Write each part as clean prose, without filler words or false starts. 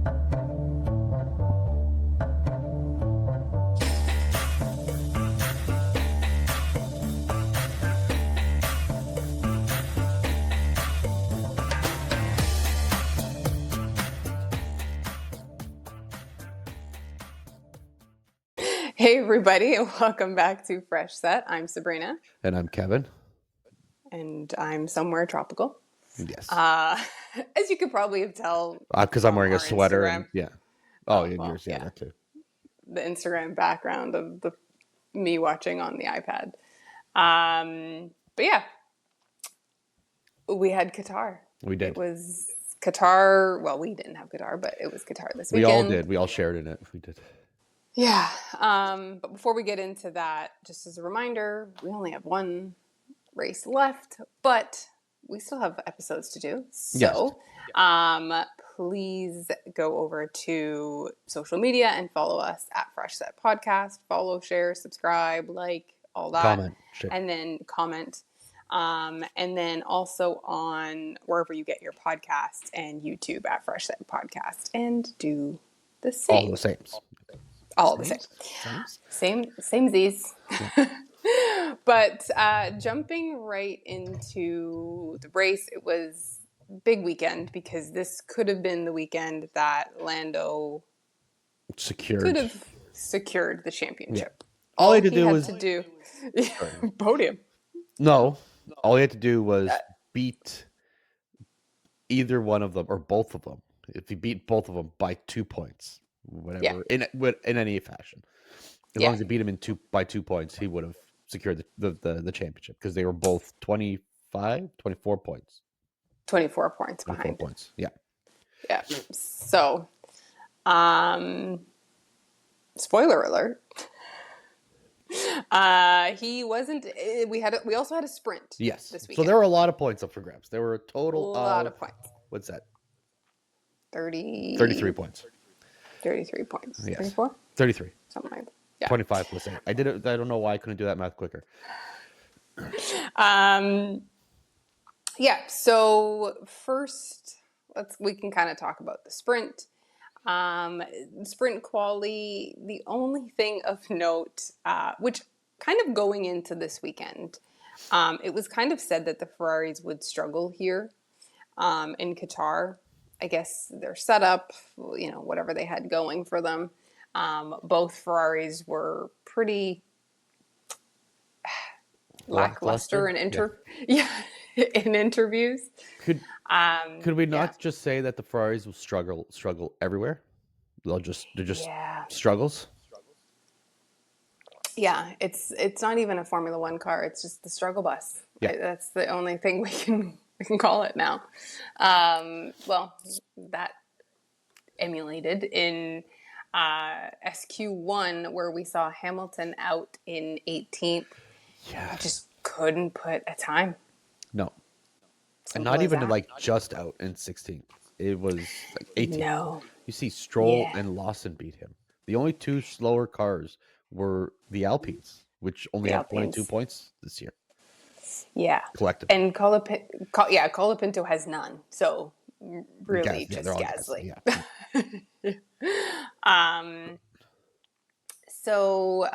Hey everybody, and welcome back to Fresh Set. I'm Sabrina. And I'm Kevin. And I'm somewhere tropical. Yes. As you could probably tell. Because I'm wearing a sweater. And, yeah. Oh, and well, yours, yeah, that too. The Instagram background of me watching on the iPad. But yeah, we had Qatar. We did. It was Qatar. Well, we didn't have Qatar, but it was Qatar this weekend. We all did. We all shared in it. We did. Yeah. But before we get into that, just as a reminder, we only have one race left, but we still have episodes to do. So please go over to social media and follow us at Fresh Set Podcast. Follow, share, subscribe, like, all that. Comment. Share. And then comment. And then also on wherever you get your podcast and YouTube at Fresh Set Podcast. And do the same. All the same. All the same. Samesies. Yeah. But jumping right into the race, it was big weekend because this could have been the weekend that Lando could have secured the championship. Yeah. All he had to do podium. No, all he had to do was beat either one of them or both of them. If he beat both of them by 2 points. Whatever, in any fashion, as long as he beat him by 2 points, he would have secured the championship because they were both 24 points. 24 points behind. 24 points, yeah. So, spoiler alert. He wasn't. We also had a sprint. Yes. This weekend. So there were a lot of points up for grabs. There were a total lot of points. What's that? 33 points. 33 points. Yes. 34? 33. Something like that. Yeah. 25 plus 8. I don't know why I couldn't do that math quicker. Yeah. So first, we can kind of talk about the sprint. Sprint quali. The only thing of note, which kind of going into this weekend, it was kind of said that the Ferraris would struggle here in Qatar. I guess their setup, whatever they had going for them. Both Ferraris were pretty lackluster in interviews. Could we not just say that the Ferraris will struggle everywhere? They're just struggles. Yeah, it's not even a Formula One car. It's just the struggle bus. Yeah. That's the only thing we can call it now. Well, that emulated in SQ1 where we saw Hamilton out in 18th. Yeah. Just couldn't put a time. No. And not even just out in 16th. It was like 18th. No. You see Stroll and Lawson beat him. The only two slower cars were the Alpines, which only have 22 points this year. Yeah. Collectively. And Colapinto has none. So really just Gasly. Yeah. So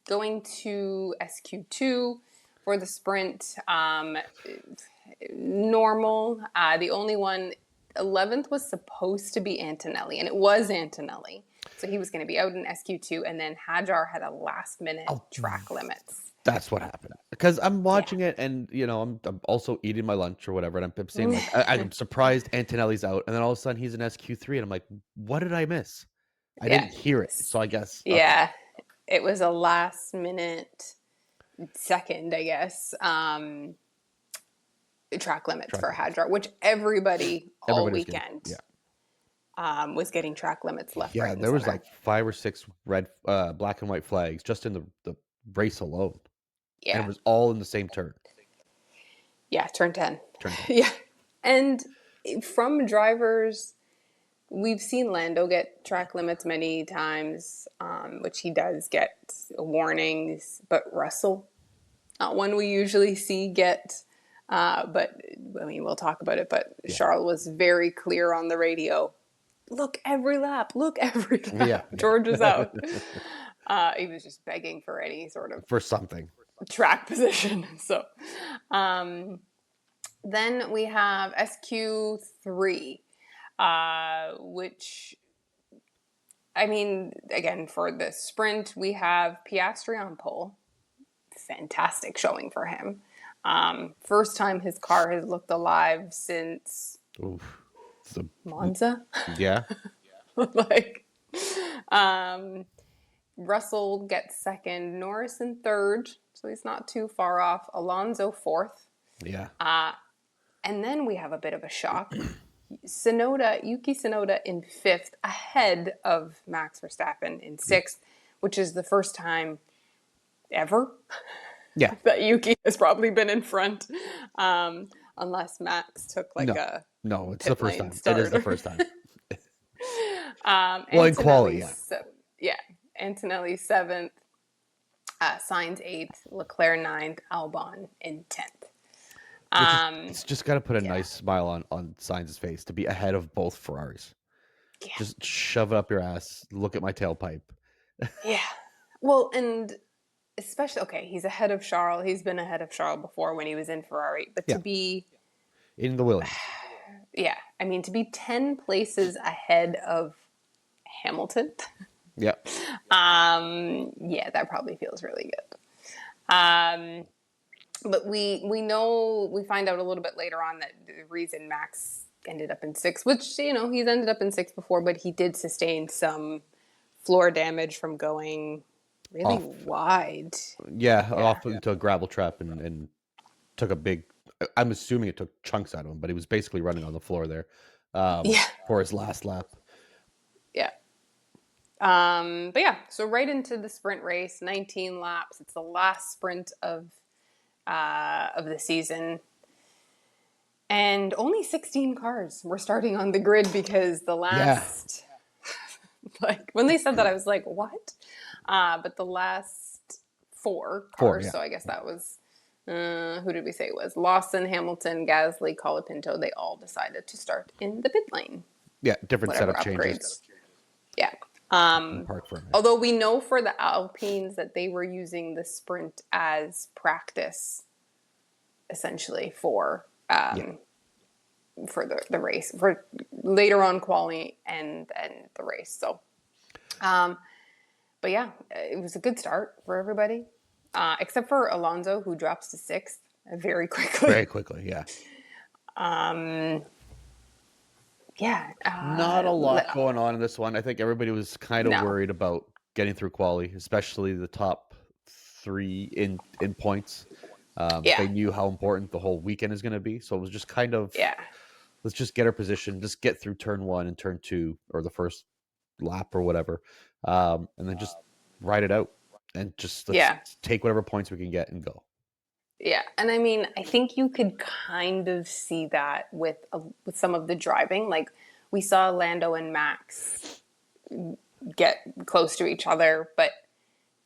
going to SQ2 for the sprint, normal. The only one, 11th was supposed to be Antonelli, and it was Antonelli. So he was going to be out in SQ2, and then Hadjar had a last-minute track limits. That's what happened. Because I'm watching it, and I'm also eating my lunch or whatever, and I'm saying I'm surprised Antonelli's out, and then all of a sudden he's in SQ3, and I'm like, what did I miss? I didn't hear it, so I guess. Yeah, it was a last-minute second, I guess. Track limits for Hadjar, which everybody all weekend was getting track limits left. Yeah, right, there was like 5 or 6 red, black and white flags just in the race alone. Yeah, and it was all in the same turn. Yeah, turn 10. Yeah, and from drivers, we've seen Lando get track limits many times, which he does get warnings. But Russell, not one we usually see get. But I mean, we'll talk about it. But Charles was very clear on the radio. look every lap, look every Yeah, lap. George is out. He was just begging for any sort of for something. track position. So then we have SQ3, which, I mean, again, for the sprint, we have Piastri on pole. Fantastic showing for him. First time his car has looked alive since Oof. So, Monza. yeah. Like, um, Russell gets second, Norris in third, so he's not too far off. Alonso fourth. Yeah. And then we have a bit of a shock. Yuki Tsunoda in fifth, ahead of Max Verstappen in sixth, which is the first time ever Yeah. that Yuki has probably been in front, unless Max took like No. a No, it's the pit first lane time. It is the starter. first time. Well, in quality, yeah. Antonelli seventh, Sainz eighth, Leclerc ninth, Albon in 10th. Which is, it's just got to put a Yeah. nice smile on Sainz's face to be ahead of both Ferraris. Yeah. Just shove it up your ass. Look at my tailpipe. Yeah. Well, and especially, okay, he's ahead of Charles. He's been ahead of Charles before when he was in Ferrari. But Yeah. to be, In the Williams. yeah, I mean, to be 10 places ahead of Hamilton, Yeah. yeah, that probably feels really good. But we find out a little bit later on that the reason Max ended up in sixth, which, you know, he's ended up in sixth before, but he did sustain some floor damage from going really wide. Yeah, off into a gravel trap and took a big. I'm assuming it took chunks out of him, but he was basically running on the floor there Yeah. for his last lap. Yeah. But yeah, so right into the sprint race, 19 laps. It's the last sprint of the season. And only 16 cars were starting on the grid because the last, like, when they said that, I was like, what? But the last four cars, so I guess that was, who did we say it was? Lawson, Hamilton, Gasly, Colapinto, they all decided to start in the pit lane. Yeah, different Whatever setup upgrades. changes. Yeah. Although we know for the Alpines that they were using the sprint as practice, essentially for the race, for later on quali and the race. So, but yeah, it was a good start for everybody, except for Alonso, who drops to sixth very quickly. Very quickly, yeah. Yeah. Not a lot going on in this one. I think everybody was kind of No. worried about getting through quali, especially the top three in points. They knew how important the whole weekend is going to be, so it was just kind of let's just get our position, just get through turn one and turn two, or the first lap or whatever, and then just ride it out and just let's take whatever points we can get and go. Yeah, and I mean, I think you could kind of see that with some of the driving. Like, we saw Lando and Max get close to each other, but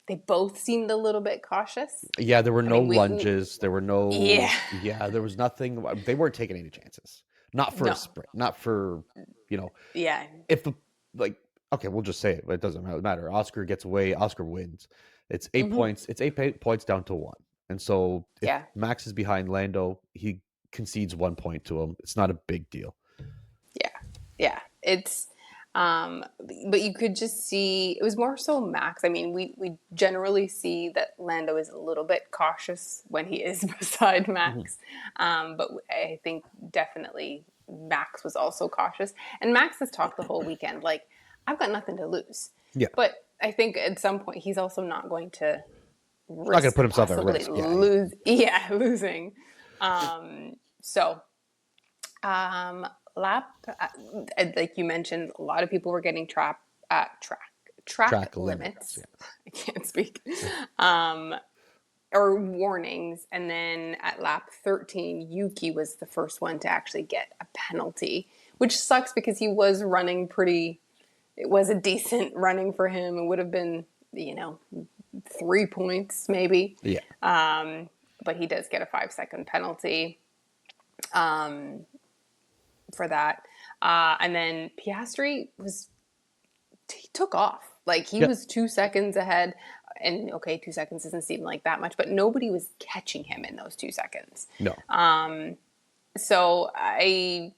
they both seemed a little bit cautious. Yeah, there were no lunges. There were no. Yeah, there was nothing. They weren't taking any chances. Not for a sprint. Not for, Yeah. If the okay, we'll just say it. It doesn't matter. Oscar gets away. Oscar wins. It's 8 points. It's 8 points down to 1. And so if Max is behind Lando, he concedes 1 point to him. It's not a big deal. Yeah. It's, but you could just see, it was more so Max. I mean, we generally see that Lando is a little bit cautious when he is beside Max. But I think definitely Max was also cautious. And Max has talked the whole weekend, like, I've got nothing to lose. Yeah. But I think at some point he's also not going to not going to put himself at risk. Losing. Lap, like you mentioned, a lot of people were getting track limits. I can't speak. Or warnings. And then at lap 13, Yuki was the first one to actually get a penalty, which sucks because he was running it was a decent running for him. It would have been, 3 points maybe. Yeah. But he does get a 5-second penalty for that. And then Piastri he took off. Like he Yeah. was 2 seconds ahead. And okay, 2 seconds doesn't seem like that much, but nobody was catching him in those 2 seconds. No. So it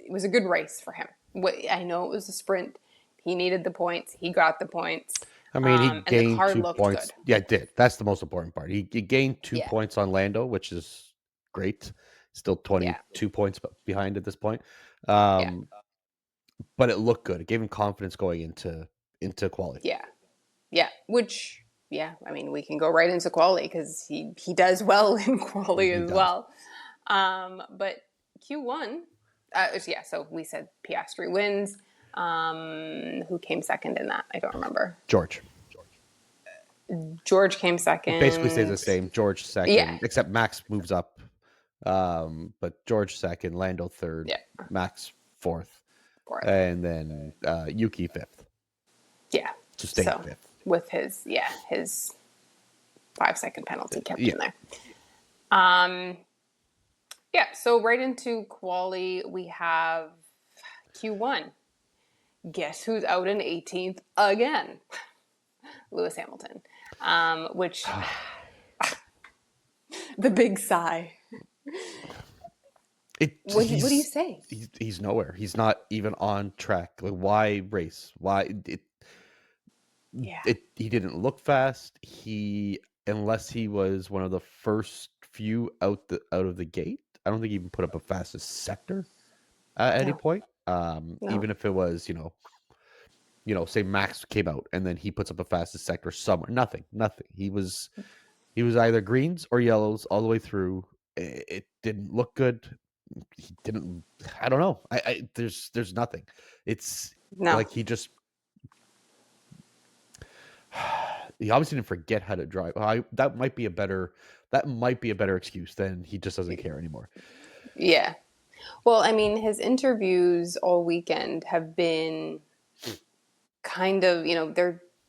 was a good race for him. I know it was a sprint. He needed the points. He got the points. I mean, he And the gained car 2 looked points. good. Yeah, it did. That's the most important part. He gained 2 Yeah. points on Lando, which is great. Still Yeah. 22 points behind at this point. Yeah. But it looked good. It gave him confidence going into quali. Yeah. Yeah. Which, yeah, I mean, we can go right into quali because he does well in quali He as does. well. But Q1, yeah, so we said Piastri wins. Who came second in that? I don't remember. George. George came It basically stays the second. same. George Yeah. second, except Max moves up. But George second, Lando third, Yeah. Max fourth, Fourth. and then Yuki fifth. Yeah. So staying So fifth. with his 5-second penalty kept Yeah. in there. Yeah, so right into quali, we have Q1. Guess who's out in 18th again? Lewis Hamilton. Which, the big sigh. What do you say? He's nowhere. He's not even on track. Like, why race? Why Yeah. he didn't look fast. Unless he was one of the first few out of the gate. I don't think he even put up a fastest sector at any No. point. No. Even if it was, say Max came out and then he puts up a fastest sector somewhere. Nothing. He was either greens or yellows all the way through. It didn't look good. He didn't. I don't know. There's nothing. It's No. like he obviously didn't forget how to drive. That might be a better excuse than he just doesn't care anymore. Yeah. Well, I mean, his interviews all weekend have been kind of,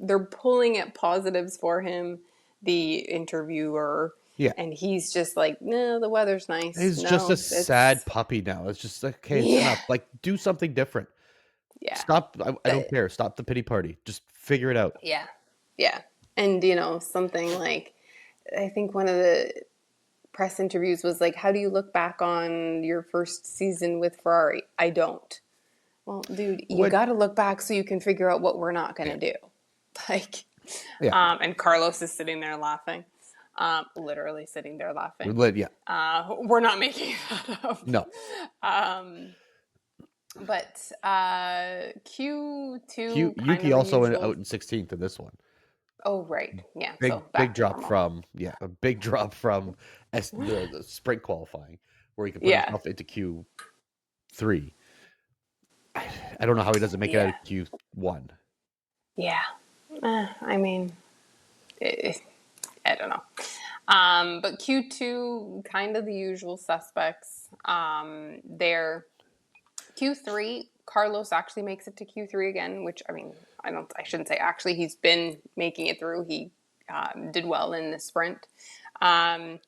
they're pulling at positives for him, the interviewer. Yeah. And he's just like, no, the weather's nice. He's just No, a sad puppy now. It's just like, okay, it's yeah, enough. Like, do something different. yeah. Stop. I don't But care. Stop the pity party. Just figure it out. yeah, yeah. And, something like, I think one of the press interviews was like, how do you look back on your first season with Ferrari? I don't. Well, dude, you What? got to look back so you can figure out what we're not going to Yeah. do. Like, Yeah. and Carlos is sitting there laughing, literally sitting there laughing. Yeah. We're not making that up. No. But Q2 kind Yuki of the also went usual. out in 16th in this one. Oh, right. Yeah. Big So big back to drop normal. from a big drop from the sprint qualifying where he could put Yeah. himself into Q3. I don't know how he doesn't make it out Yeah. of Q1. Yeah. I mean, I don't know. But Q2, kind of the usual suspects. There. Q3, Carlos actually makes it to Q3 again, which, I mean, I shouldn't say actually. He's been making it through. He did well in the sprint. Gasly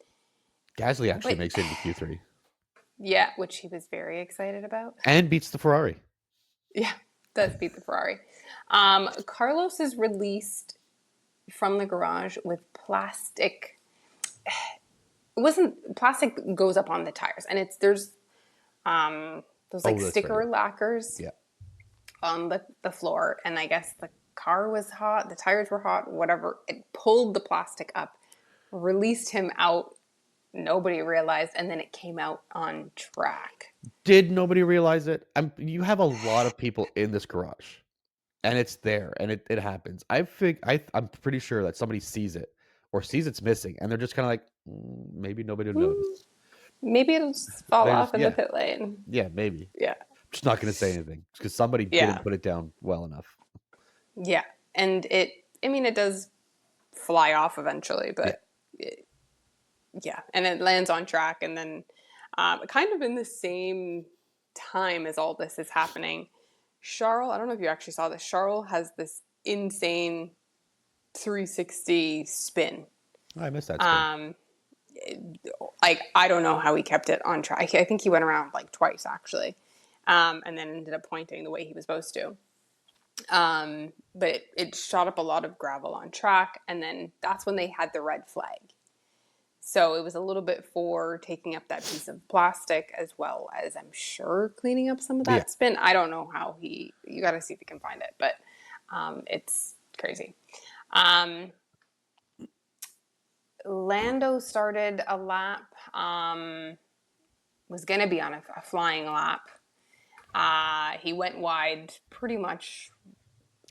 actually But makes it into Q3 yeah, which he was very excited about. and beats the Ferrari. Yeah, does beat the Ferrari. Carlos is released from the garage with plastic. It wasn't plastic goes up on the tires, and there's those like sticker Right. lacquers Yeah. on the floor, and I guess the car was hot, the tires were hot, whatever. It pulled the plastic up, released him out. Nobody realized, and then it came out on track. Did nobody realize it? You have a lot of people in this garage, and it's there, and it happens. I'm pretty sure that somebody sees it or sees it's missing, and they're just kind of like, maybe nobody would notice. Maybe it'll just fall off in the pit lane. Yeah, maybe. Yeah. I'm just not going to say anything because somebody didn't put it down well enough. Yeah. And it does fly off eventually, but yeah. And it lands on track. And then kind of in the same time as all this is happening, Charles, I don't know if you actually saw this, Charles has this insane 360 spin. I missed that spin. Like, I don't know how he kept it on track. I think he went around like twice, actually. and then ended up pointing the way he was supposed to. But it shot up a lot of gravel on track, and then that's when they had the red flag. So it was a little bit for taking up that piece of plastic, as well as, I'm sure, cleaning up some of Yeah. that spin. I don't know how you got to see if you can find it, but it's crazy. Lando started a lap, was going to be on a flying lap. He went wide pretty much,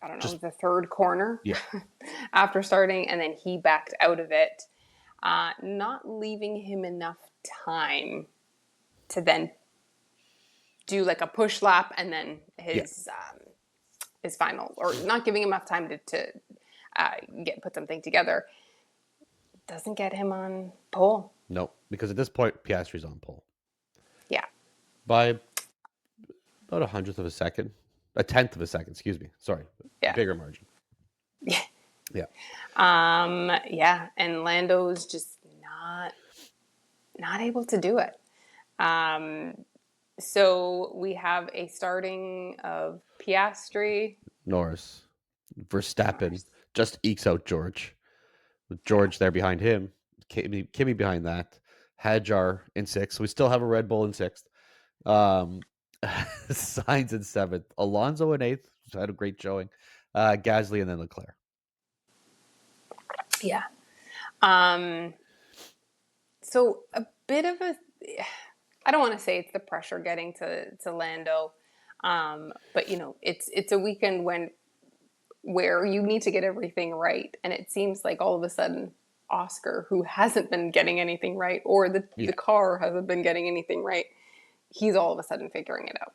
I don't know, Just the third corner yeah. after starting, and then he backed out of it, not leaving him enough time to then do like a push lap and then his final, or not giving him enough time to put something together. Doesn't get him on pole. No, because at this point, Piastri's on pole. Yeah. By about a hundredth of a second, a tenth of a second, excuse me. Sorry, Yeah. bigger margin. Yeah. Yeah. Yeah, and Lando's just not able to do it. So we have a starting of Piastri. Norris, Verstappen Norris. just ekes out George. With George there behind him, Kimmy behind that, Hadjar in sixth. We still have a Red Bull in sixth. Sainz in seventh, Alonso in eighth, who had a great showing. Gasly and then Leclerc. Yeah. So a bit of a, I don't want to say it's the pressure getting to Lando, but it's a weekend where you need to get everything right, and it seems like all of a sudden Oscar, who hasn't been getting anything right, or the car hasn't been getting anything right, he's all of a sudden figuring it out.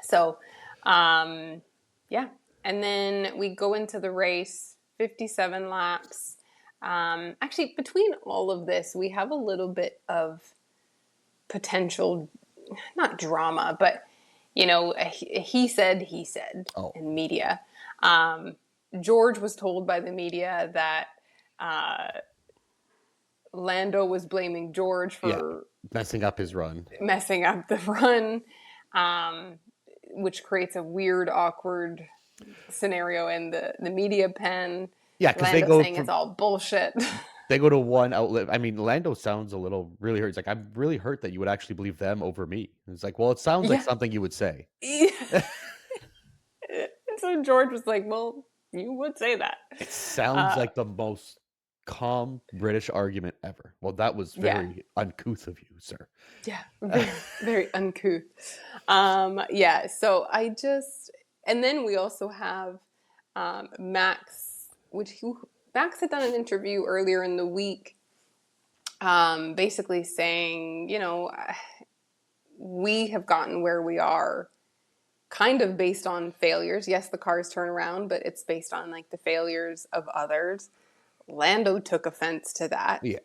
So, yeah. And then we go into the race, 57 laps. Actually, between all of this, we have a little bit of potential, not drama, but, he said in media. George was told by the media that Lando was blaming George for messing up his run. Messing up the run, which creates a weird, awkward scenario in the media pen. Yeah, because they Lando go saying it's all bullshit. They go to one outlet. I mean, Lando sounds a little really hurt. He's like, I'm really hurt that you would actually believe them over me. And it's like, well, it sounds like something you would say. Yeah. And so George was like, well, you would say that. It sounds like the most calm British argument ever. Well, that was very uncouth of you, sir. Yeah, very, very uncouth. Yeah, so and then we also have Max, Max had done an interview earlier in the week, basically saying, we have gotten where we are kind of based on failures. Yes, the cars turn around, but it's based on like the failures of others. Lando took offense to that. Yeah.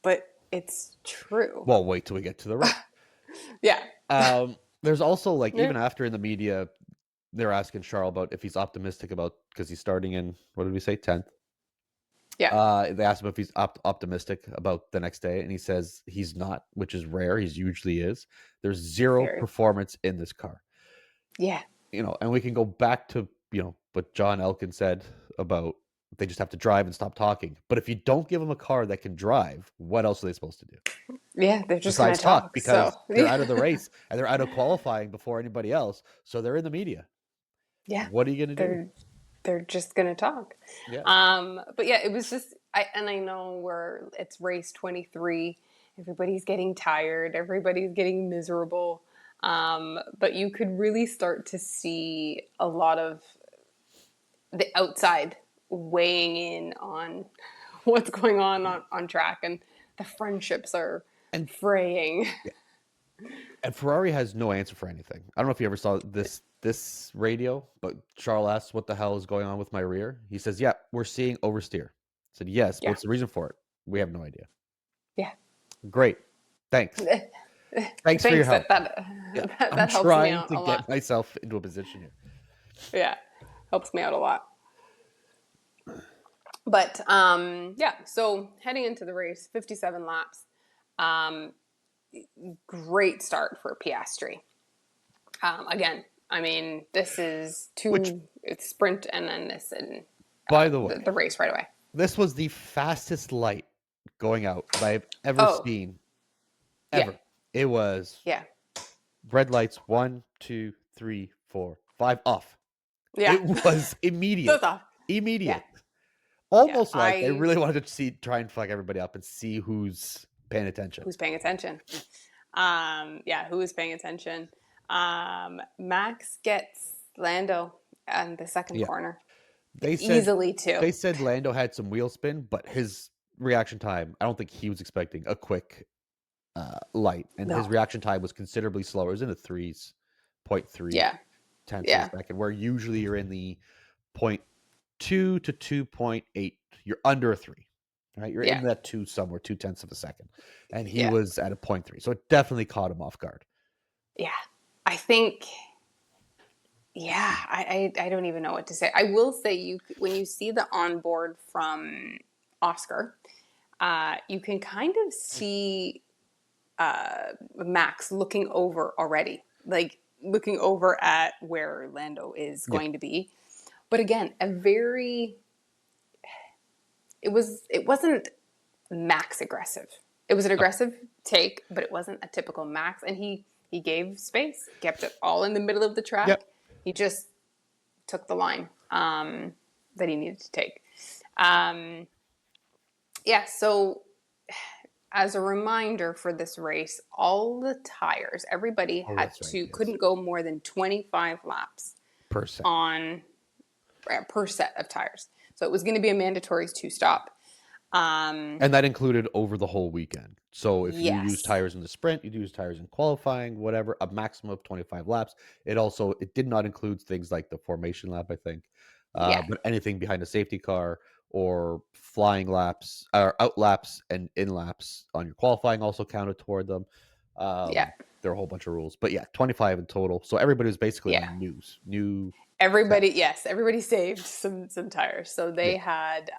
But it's true. Well, wait till we get to the race. Yeah. There's also like, even after in the media, they're asking Charles about if he's optimistic about, because he's starting in, what did we say, 10th? Yeah. They asked him if he's optimistic about the next day, and he says he's not, which is rare. He usually is. There's zero performance in this car. Yeah. And we can go back to, what John Elkin said about they just have to drive and stop talking. But if you don't give them a car that can drive, what else are they supposed to do? Yeah, they're just going to talk because they're out of the race and they're out of qualifying before anybody else. So they're in the media. Yeah. What are you going to do? They're just going to talk. Yeah. But yeah, it was just, I know it's race 23. Everybody's getting tired. Everybody's getting miserable. But you could really start to see a lot of the outside weighing in on what's going on track, and the friendships are fraying. Yeah. And Ferrari has no answer for anything. I don't know if you ever saw this radio, but Charles asks, what the hell is going on with my rear? He says, yeah, we're seeing oversteer. I said, yes. What's the reason for it? We have no idea. Yeah. Great. Thanks. Thanks for your help. That I'm helps trying me out to a get lot. myself into a position here. Yeah. Helps me out a lot. But so heading into the race, 57 laps. Great start for Piastri. Again, I mean, this is Which, it's sprint and then this and by the way, the race right away. this was the fastest light going out that I've ever Oh, seen. yeah, Ever. It was yeah, red lights 1, 2, 3, 4, 5 off. yeah. It was So immediate. tough. Yeah, Immediate. yeah. Almost like they really wanted to try and flag everybody up and see who's paying attention. Who's paying attention? Yeah, who is paying attention? Max gets Lando on the second Yeah. corner They said easily too. they said Lando had some wheel spin, but his reaction time, I don't think he was expecting a quick light, and his No. reaction time was considerably slower. It was in the 3.3 Yeah, tenths of a yeah, second, where usually you're in the 0.2 to 2.8. You're under a 3, right? You're yeah, in that 2 somewhere, 2 tenths of a second. And he yeah, was at a 0.3. So it definitely caught him off guard. yeah. I think. Yeah, I don't even know what to say. I will say you when you see the onboard from Oscar, you can kind of see Max looking over already, like looking over at where Lando is Yeah. going to be. But again, it wasn't Max aggressive. It was an Oh, aggressive take, but it wasn't a typical Max. And he gave space, kept it all in the middle of the track. yep. He just took the line that he needed to take. Um, yeah, so as a reminder for this race, all the tires, everybody Oh, had that's right. to Yes. couldn't go more than 25 laps Per set. on per set of tires. So it was going to be a mandatory two stop. And that included over the whole weekend. So if you use Yes. tires in the sprint, you use tires in qualifying, whatever, a maximum of 25 laps. It did not include things like the formation lap, I think, Yeah. but anything behind a safety car or flying laps or out laps and in laps on your qualifying also counted toward them. Yeah. There are a whole bunch of rules, but yeah, 25 in total. So everybody was basically Yeah. on new Everybody, sets. yes, everybody saved some tires. So Yeah. they had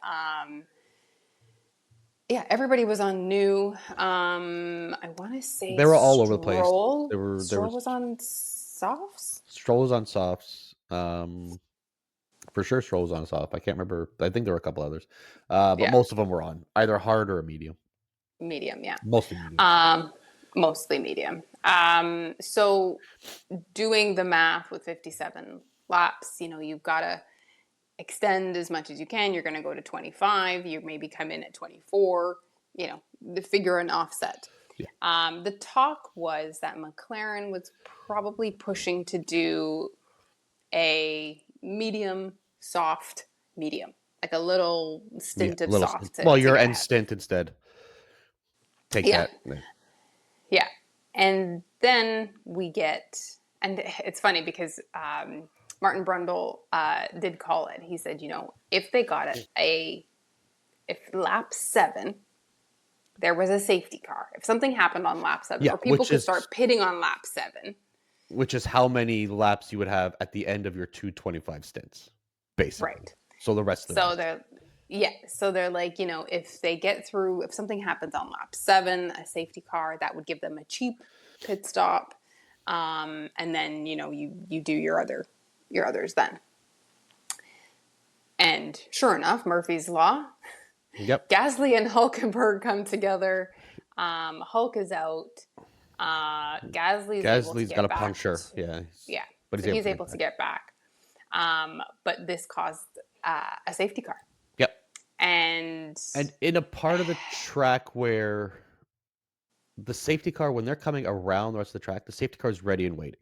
yeah, everybody was on new. I want to say They were all over the place. There Stroll was was on softs. Stroll was on softs. For sure, Stroll was on a soft. I can't remember. I think there were a couple others, but Yeah, most of them were on either hard or a medium. medium. Yeah, Mostly medium. um, mostly medium. So doing the math with 57 laps, you've got to extend as much as you can. You're going to go to 25. You maybe come in at 24. The figure an offset. Yeah. The talk was that McLaren was probably pushing to do a medium, soft, medium, like a little Yeah, stint a of little. soft Well, to your get end ahead. stint instead. Take Yeah, that. Yeah. yeah. And then we get, and it's funny because Martin Brundle did call it. He said, if they got it, if lap 7, there was a safety car, if something happened on lap 7, Yeah, or people could start pitting on lap 7. which is how many laps you would have at the end of your 225 stints, basically. Right. So the rest of the So race. they're like, if they get through, if something happens on lap 7, a safety car, that would give them a cheap pit stop. And then, you do your others then. And sure enough, Murphy's Law, Yep. Gasly and Hulkenberg come together. Hulk is out. Gasly's able to Gasly's got get a back. puncture. Yeah. Yeah. But So he's able to to get back. But this caused a safety car. Yep. And in a part of the track where the safety car, when they're coming around the rest of the track, the safety car is ready and waiting.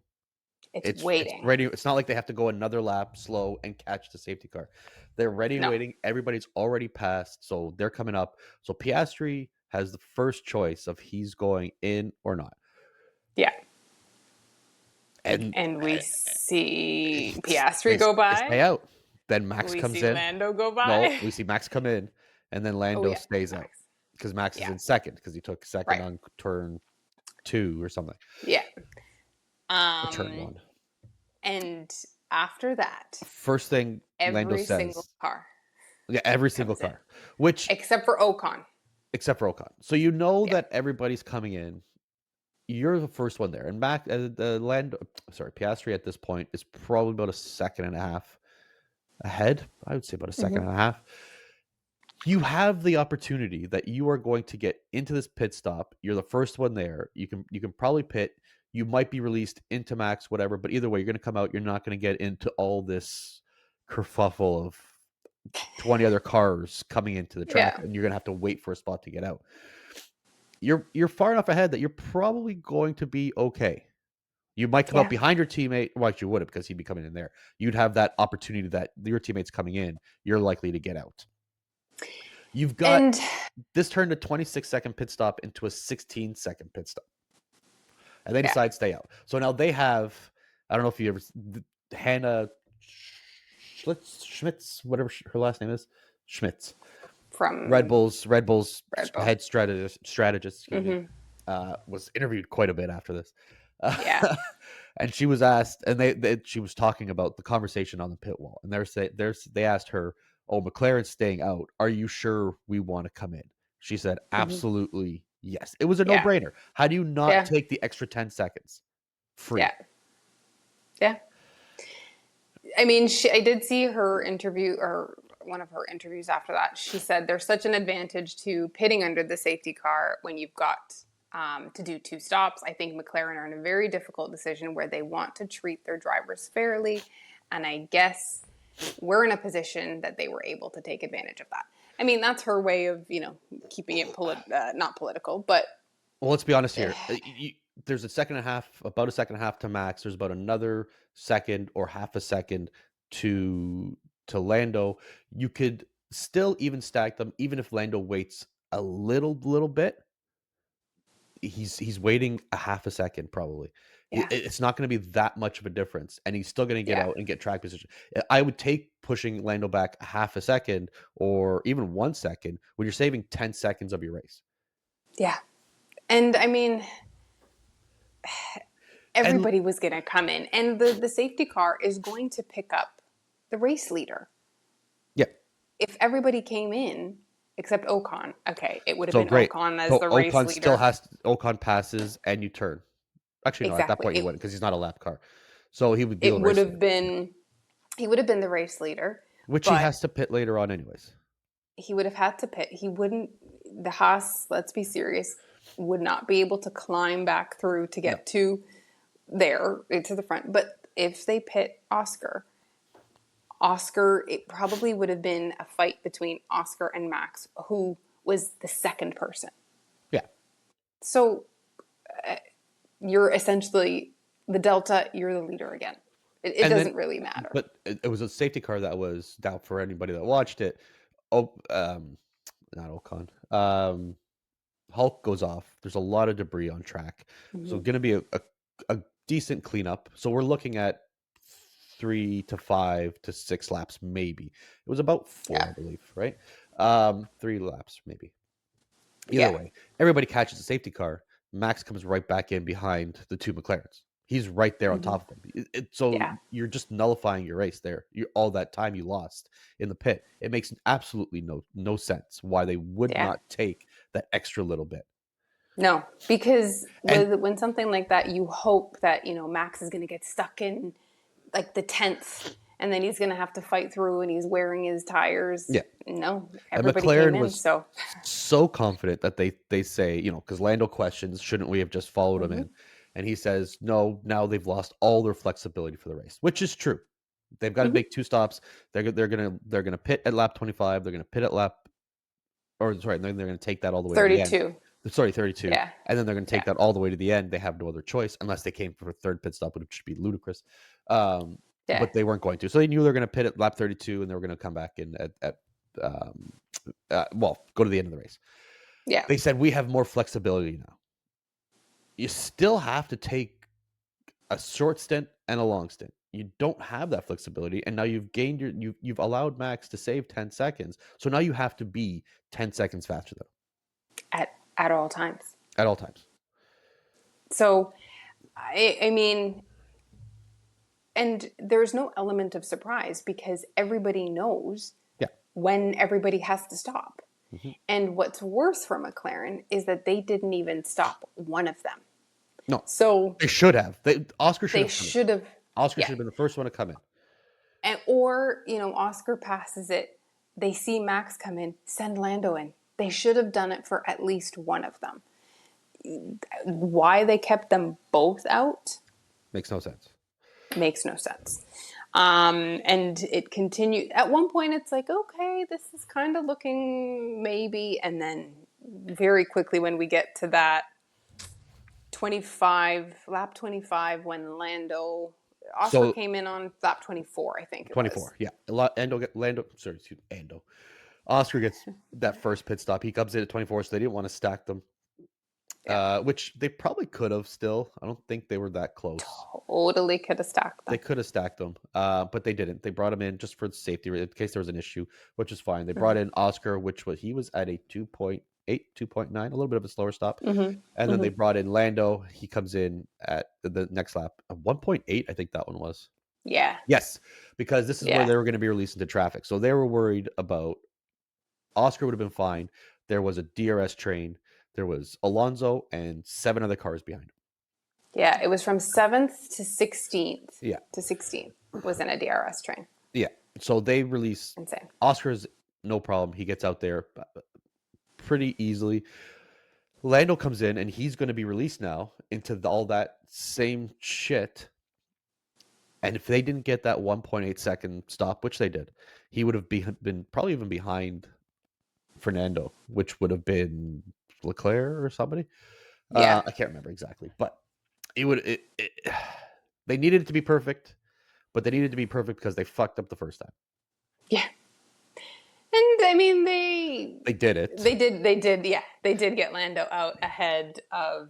it's It's waiting. ready. It's not like they have to go another lap slow and catch the safety car. They're ready and No. waiting. Everybody's already passed, so they're coming up. So Piastri has the first choice of he's going in or not. Yeah. And we see Piastri they go stay by. out. Then Max We comes see in. Lando go by. No, we see Max come in, and then Oh Lando yeah, stays out Max. because Max is Yeah. in second because he took second Right. on turn 2 or something. Yeah. Or turn 1. And after that, First thing Lando every says, single car. Yeah, every single car. Which except for Ocon. Except for Ocon. So that everybody's coming in. you're the first one there, and Piastri at this point is probably about a second and a half ahead. I would say about a second Mm-hmm. and a half. You have the opportunity that you are going to get into this pit stop. You're the first one there. You can probably pit. You might be released into max, whatever. But either way, you're going to come out. You're not going to get into all this kerfuffle of 20 other cars coming into the track, Yeah. and you're going to have to wait for a spot to get out. You're far enough ahead that you're probably going to be okay. You might come out Yeah. behind your teammate. Well, you would have, because he'd be coming in there. You'd have that opportunity that your teammate's coming in. You're likely to get out. You've got And this turned a 26-second pit stop into a 16-second pit stop, and they yeah, decide to stay out. So now they have, I don't know if you ever, Hannah Schmitz, whatever her last name is, Schmitz, Red from Bull's Red Bull. head strategist, excuse me, Mm-hmm. was interviewed quite a bit after this. Yeah. And she was asked, and she was talking about the conversation on the pit wall, and they asked her, "Oh, McLaren's staying out. Are you sure we want to come in?" She said, Mm-hmm. "Absolutely yes." It was a Yeah. no-brainer. How do you not Yeah. take the extra 10 seconds free? Yeah. Yeah. I mean, I did see her interview, or one of her interviews after that. She said there's such an advantage to pitting under the safety car when you've got to do two stops. I think McLaren are in a very difficult decision where they want to treat their drivers fairly. And I guess we're in a position that they were able to take advantage of that. I mean, that's her way of, keeping it not political, but Well, let's be honest here. There's a second and a half, about a second and a half to max. There's about another second or half a second to Lando. You could still even stack them, even if Lando waits a little bit. He's waiting a half a second probably. yeah, It's not going to be that much of a difference, and he's still going to get yeah, out and get track position. I would take pushing Lando back a half a second or even 1 second when you're saving 10 seconds of your race. yeah. And I mean, And everybody was going to come in, and the safety car is going to pick up the race leader. yeah, If everybody came in except Ocon, okay, it would have so been great. Ocon as So the race leader. Ocon passes and you turn. Actually, no, at that Exactly. point you wouldn't, because he's not a lap car. So he would be It the would race have leader, been he would have been the race leader, which he but has to pit later on anyways. he would have had to pit. He wouldn't. The Haas, let's be serious, would not be able to climb back through to No. get to the front. But if they pit Oscar, it probably would have been a fight between Oscar and Max, who was the second person. Yeah. So you're essentially the Delta, you're the leader again. It And then, doesn't really matter. but it was a safety car that was down for anybody that watched it. Oh, not Ocon. Hulk goes off. There's a lot of debris on track. So Mm-hmm. going to be a decent cleanup. So we're looking at 3 to 5 to 6 laps, maybe. It was about 4, Yeah. I believe, right? 3 laps, maybe. Either Yeah. way, everybody catches a safety car. Max comes right back in behind the two McLarens. He's right there on Mm-hmm. top of them. So Yeah. you're just nullifying your race there. All that time you lost in the pit. It makes absolutely no sense why they would Yeah. not take that extra little bit. No, because And when something like that, you hope that Max is going to get stuck in like the 10th, and then he's going to have to fight through, and he's wearing his tires. yeah, No, and everybody came McLaren in. was So, so confident that they say, because Lando questions, shouldn't we have just followed him mm-hmm. in? And he says, no, now they've lost all their flexibility for the race, which is true. They've got to Mm-hmm. make 2 stops. They're gonna pit at lap 25. They're gonna pit at lap, or sorry, they're gonna take that all the way to the end. 32. Sorry, 32, Yeah. and then they're gonna take Yeah. that all the way to the end. They have no other choice unless they came for a third pit stop, which would be ludicrous. Um, Yeah. but they weren't going to, so they knew they're gonna pit at lap 32, and they were gonna come back in at go to the end of the race. Yeah. They said we have more flexibility now. You still have to take a short stint and a long stint. You don't have that flexibility, and now you've gained you've allowed Max to save 10 seconds. So now you have to be 10 seconds faster than him At all times. at all times. So, I mean, and there's no element of surprise because everybody knows Yeah. when everybody has to stop. Mm-hmm. And what's worse for McLaren is that they didn't even stop one of them. No, So they should have. Oscar should they have come in. should have, Oscar yeah. should have been the first one to come in. And or, Oscar passes it. They see Max come in, send Lando in. They should have done it for at least one of them. Why they kept them both out Makes no sense. makes no sense. And it continued. At one point, it's like, okay, this is kind of looking maybe. And then very quickly, when we get to that lap 25, when Oscar So came in on lap 24, I think it was. 24, yeah. Oscar gets that first pit stop. He comes in at 24, so they didn't want to stack them. Yeah. Which they probably could have still. I don't think they were that close. Totally could have stacked They them. could have stacked them, but they didn't. They brought him in just for safety, in case there was an issue, which is fine. They brought in Oscar, he was at a 2.8, 2.9, a little bit of a slower stop. Mm-hmm. And then they Mm-hmm. brought in Lando. He comes in at the next lap, 1.8, I think that one was. Yeah. Yes, because this is where Yeah. they were going to be released into traffic. So they were worried about Oscar would have been fine. There was a DRS train. There was Alonso and 7 other cars behind him. Yeah. It was from 7th to 16th. Yeah. To 16th was in a DRS train. Yeah. So they release Insane. Oscar's no problem. He gets out there pretty easily. Lando comes in and he's going to be released now into all that same shit. And if they didn't get that 1.8 second stop, which they did, he would have been probably even behind Fernando, which would have been Leclerc or somebody. Yeah. I can't remember exactly, but they needed it to be perfect, but they needed to be perfect because they fucked up the first time. Yeah. And I mean, they did it. They did. Yeah, they did get Lando out ahead of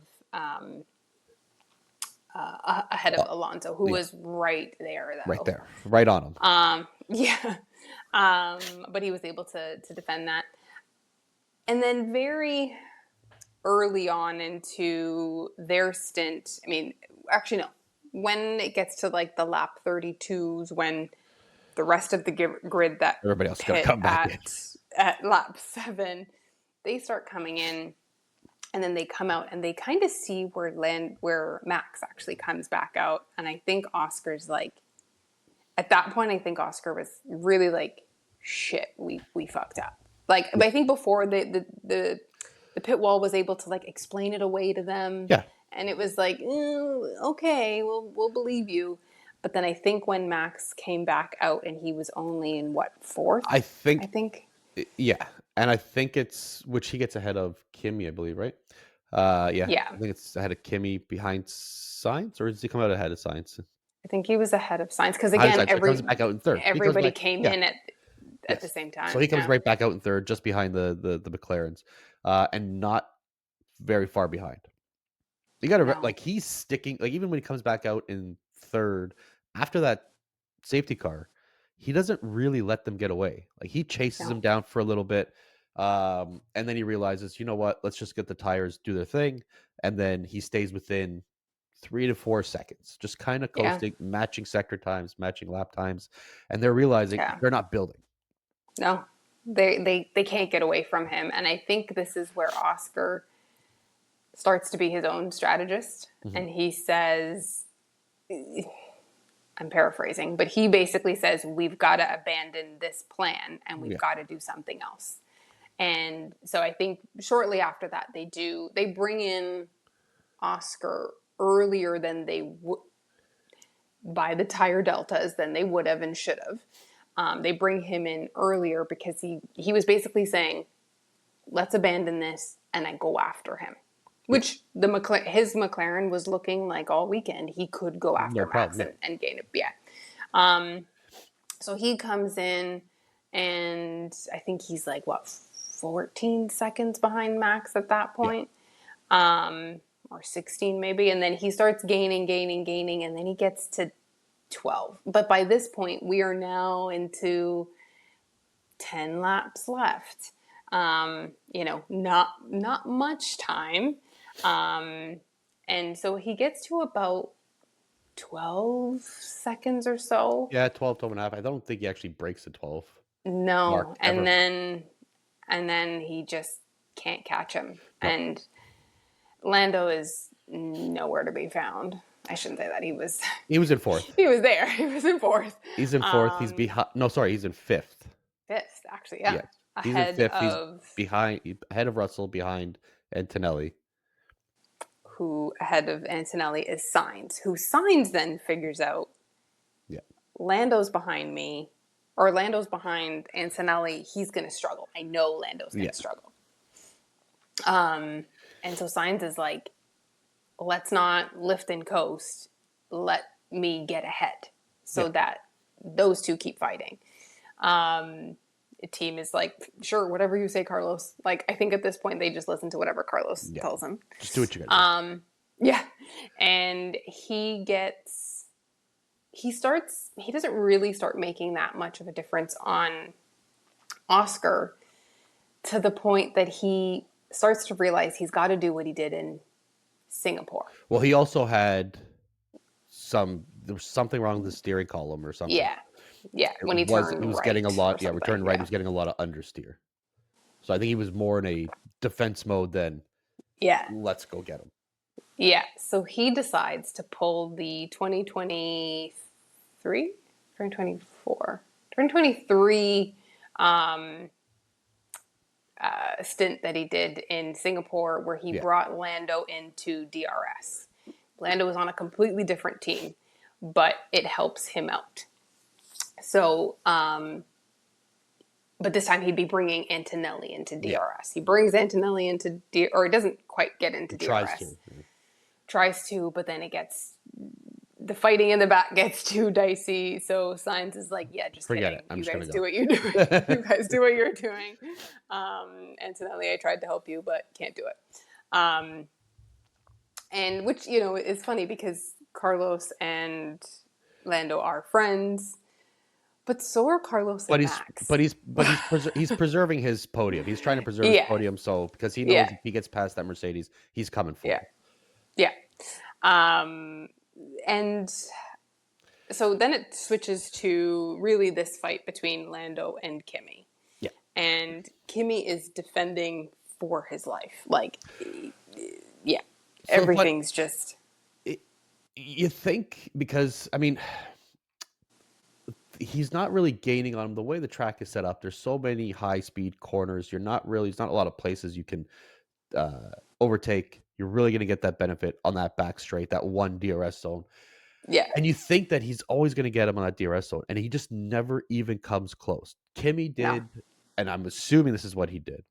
Alonso, who was right there, though. Right there, right on him. Yeah. But he was able to defend that. And then very early on into their stint, I mean, actually no, when it gets to like the lap 32s, when the rest of the grid that everybody else is going to come back in at lap 7, they start coming in, and then they come out and they kind of see where Max actually comes back out. And I think Oscar's like, at that point, I think Oscar was really like, shit, we fucked up. Like, but I think before the pit wall was able to like explain it away to them. Yeah. And it was like, okay, we'll believe you. But then I think when Max came back out and he was only in what, 4th? I think. Yeah. And I think which he gets ahead of Kimi, I believe, right? Yeah. I think it's ahead of Kimi behind Sainz, or does he come out ahead of Sainz? I think he was ahead of Sainz because again, he comes back out in 3rd. Everybody came in at the same time. So he comes right back out in 3rd, just behind the McLarens, and not very far behind. You got to like he's sticking, like even when he comes back out in 3rd after that safety car, he doesn't really let them get away. Like he chases them down for a little bit, and then he realizes, you know what? Let's just get the tires do their thing, and then he stays within 3 to 4 seconds, just kind of coasting, matching sector times, matching lap times, and they're realizing they're not building. No, they can't get away from him, and I think this is where Oscar starts to be his own strategist, and he says, I'm paraphrasing, but he basically says, we've got to abandon this plan and we've got to do something else. And so I think shortly after that, they bring in Oscar earlier than they would by the tire deltas than they would have and should have. They bring him in earlier because he was basically saying, let's abandon this and then go after him. Which his McLaren was looking like all weekend he could go after Max and gain it. Yeah. So he comes in, and I think he's like 14 seconds behind Max at that point, or 16 maybe, and then he starts gaining, and then he gets to 12. But by this point, we are now into 10 laps left. Not much time. And so he gets to about 12 seconds or so. Yeah, 12 and a half. I don't think he actually breaks the 12. No, and then he just can't catch him. No. And Lando is nowhere to be found. I shouldn't say that. He was He was in fourth. he was there. He was in fourth. He's in fourth. He's behind. No, sorry, he's in fifth. Fifth, actually, yeah. Yeah, he's in Ahead fifth. He's of ahead of Russell, behind Antonelli. who ahead of Antonelli is Sainz, who Sainz then figures out Yeah, Lando's behind me, or Lando's behind Antonelli. He's going to struggle. I know Lando's going to struggle. And so Sainz is like, let's not lift and coast. Let me get ahead so that those two keep fighting. The team is like, sure, whatever you say, Carlos. Like, I think at this point they just listen to whatever Carlos tells them. Just do what you gotta do. Yeah. And he doesn't really start making that much of a difference on Oscar, to the point that he starts to realize he's got to do what he did in Singapore. Well, he also had there was something wrong with the steering column or something. Yeah. When he turned he was right getting a lot. Yeah, something. return right. He was getting a lot of understeer. So I think he was more in a defense mode than let's go get him. Yeah. So he decides to pull the 2023 stint that he did in Singapore, where he brought Lando into DRS. Lando was on a completely different team, but it helps him out. So, but this time he'd be bringing Antonelli into DRS. He brings Antonelli into or he doesn't quite get into DRS. Tries to, but then the fighting in the back gets too dicey. So Sainz is like, yeah, just forget kidding. it. You guys do what you're doing. You guys do what you're doing. Antonelli, I tried to help you, but can't do it. And which, is funny because Carlos and Lando are friends, but so are Carlos and Max. But he's preserving his podium. He's trying to preserve his podium, so because he knows if he gets past that Mercedes, he's coming for him. Yeah. And so then it switches to really this fight between Lando and Kimi. Yeah. And Kimi is defending for his life. Like, yeah. So everything's just... You think, because, I mean, he's not really gaining on him. The way the track is set up, there's so many high-speed corners. There's not a lot of places you can overtake. You're really going to get that benefit on that back straight, that one DRS zone. Yeah. And you think that he's always going to get him on that DRS zone, and he just never even comes close. Kimi did, and I'm assuming this is what he did.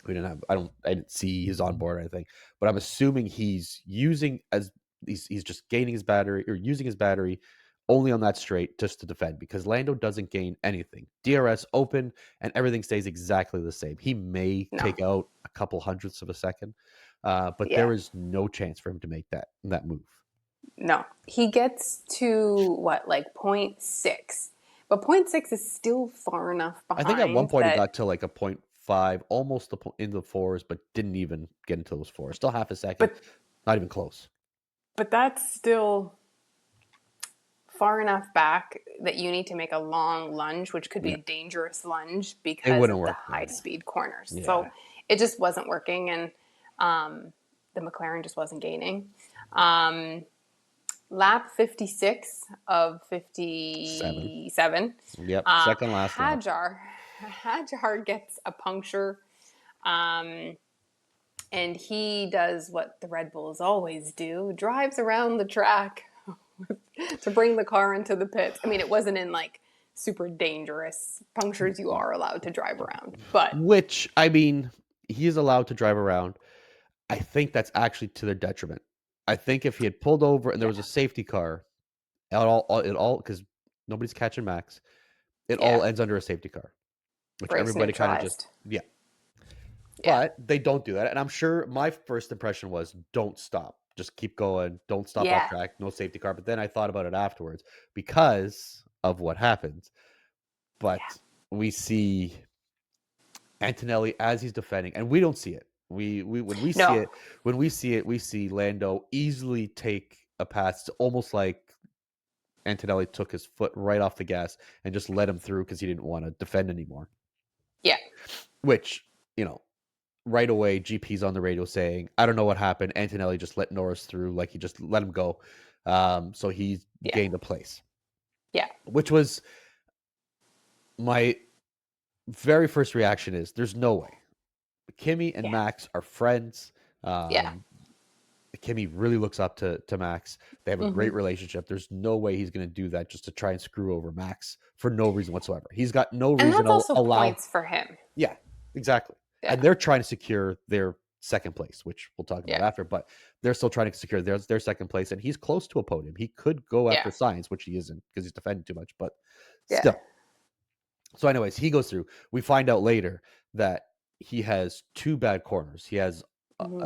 I didn't see his onboard or anything, but I'm assuming he's he's just gaining his battery or using his battery only on that straight just to defend, because Lando doesn't gain anything. DRS open and everything stays exactly the same. He may take out a couple hundredths of a second, but there is no chance for him to make that move. No, he gets to like 0.6, but 0.6 is still far enough behind. I think at one point he got to like a 0.5, almost into the fours, but didn't even get into those fours. Still half a second, but not even close. But that's still far enough back that you need to make a long lunge, which could be a dangerous lunge because of the high-speed corners. Yeah. So it just wasn't working, and the McLaren just wasn't gaining. Lap 56 of 57. Yep, second last lap. Hadjar gets a puncture, and he does what the Red Bulls always do, drives around the track to bring the car into the pits. I mean, it wasn't in like super dangerous punctures. You are allowed to drive around, but which, I mean, he's allowed to drive around. I think that's actually to their detriment. I think if he had pulled over and there was a safety car, it all because nobody's catching Max, it all ends under a safety car, which everybody kind of just But they don't do that, and I'm sure my first impression was, don't stop. Just keep going. Don't stop off track. No safety car. But then I thought about it afterwards because of what happens. But we see Antonelli as he's defending, and we don't see it. When we see it, we see Lando easily take a pass. It's almost like Antonelli took his foot right off the gas and just let him through because he didn't want to defend anymore. Yeah. Which, right away, GP's on the radio saying, "I don't know what happened. Antonelli just let Norris through, like he just let him go, so he Yeah. gained a place." Yeah. Which was my very first reaction is, "There's no way." Kimmy and Yeah. Max are friends. Yeah. Kimmy really looks up to Max. They have a Hmm. great relationship. There's no way he's going to do that just to try and screw over Max for no reason whatsoever. He's got no And reason that's to also allow. points for him. Yeah, exactly. Yeah. And they're trying to secure their second place, which we'll talk about Yeah. after. But they're still trying to secure their second place, and he's close to a podium. He could go Yeah. after Science, which he isn't because he's defending too much. But Yeah. still, so, anyways, he goes through. We find out later that he has two bad corners. He has Hmm.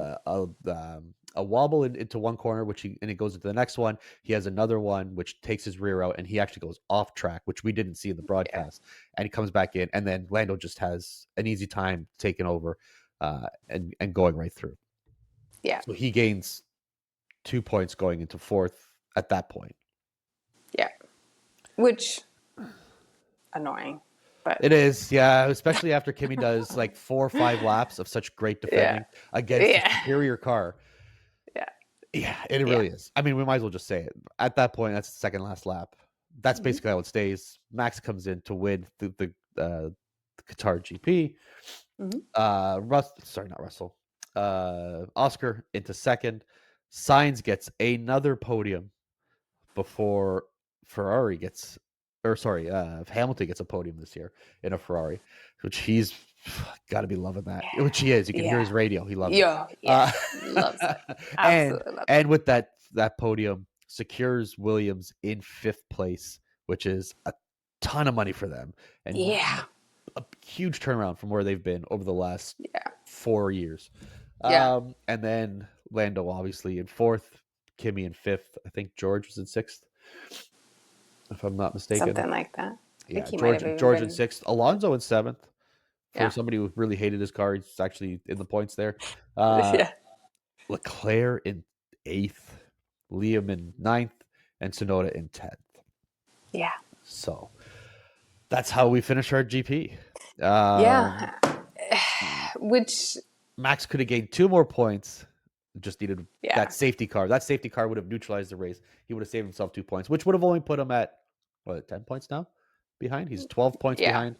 a wobble into one corner, and he goes into the next one. He has another one which takes his rear out, and he actually goes off track, which we didn't see in the Yeah. broadcast. And he comes back in, and then Lando just has an easy time taking over and going right through. Yeah. So he gains 2 points going into fourth at that point. Yeah. Which annoying, but It is, yeah, especially after Kimmy does like 4 or 5 laps of such great yeah. defending against a Yeah. superior car. Yeah. Yeah, it Yeah. really is. I mean, we might as well just say it. At that point, that's the second last lap. That's Hmm. basically how it stays. Max comes in to win the Qatar GP. Hmm. Not Russell. Oscar into second. Sainz gets another podium before Ferrari gets, or sorry, Hamilton gets a podium this year in a Ferrari, which he's got to be loving that. Which he is. You can hear Yeah. his radio. He loves it. Yo, yeah. Loves it. And Absolutely loves it. with that podium secures Williams in fifth place, which is a ton of money for them and Yeah. a huge turnaround from where they've been over the last Yeah. 4 years. Yeah. And then Lando obviously in fourth, Kimmy in fifth. I think George was in sixth, if I'm not mistaken. Something like that. I think Yeah, he might George have even George in been. sixth, Alonso in seventh. For Yeah. somebody who really hated his car, he's actually in the points there. Uh, Yeah. Leclerc in eighth, Liam in ninth, and Tsunoda in 10th. Yeah. So that's how we finish our GP. Yeah. Which, Max could have gained 2 more points. Just needed yeah. that safety car. That safety car would have neutralized the race. He would have saved himself 2 points, which would have only put him at 10 points now behind. He's 12 points Yeah. behind.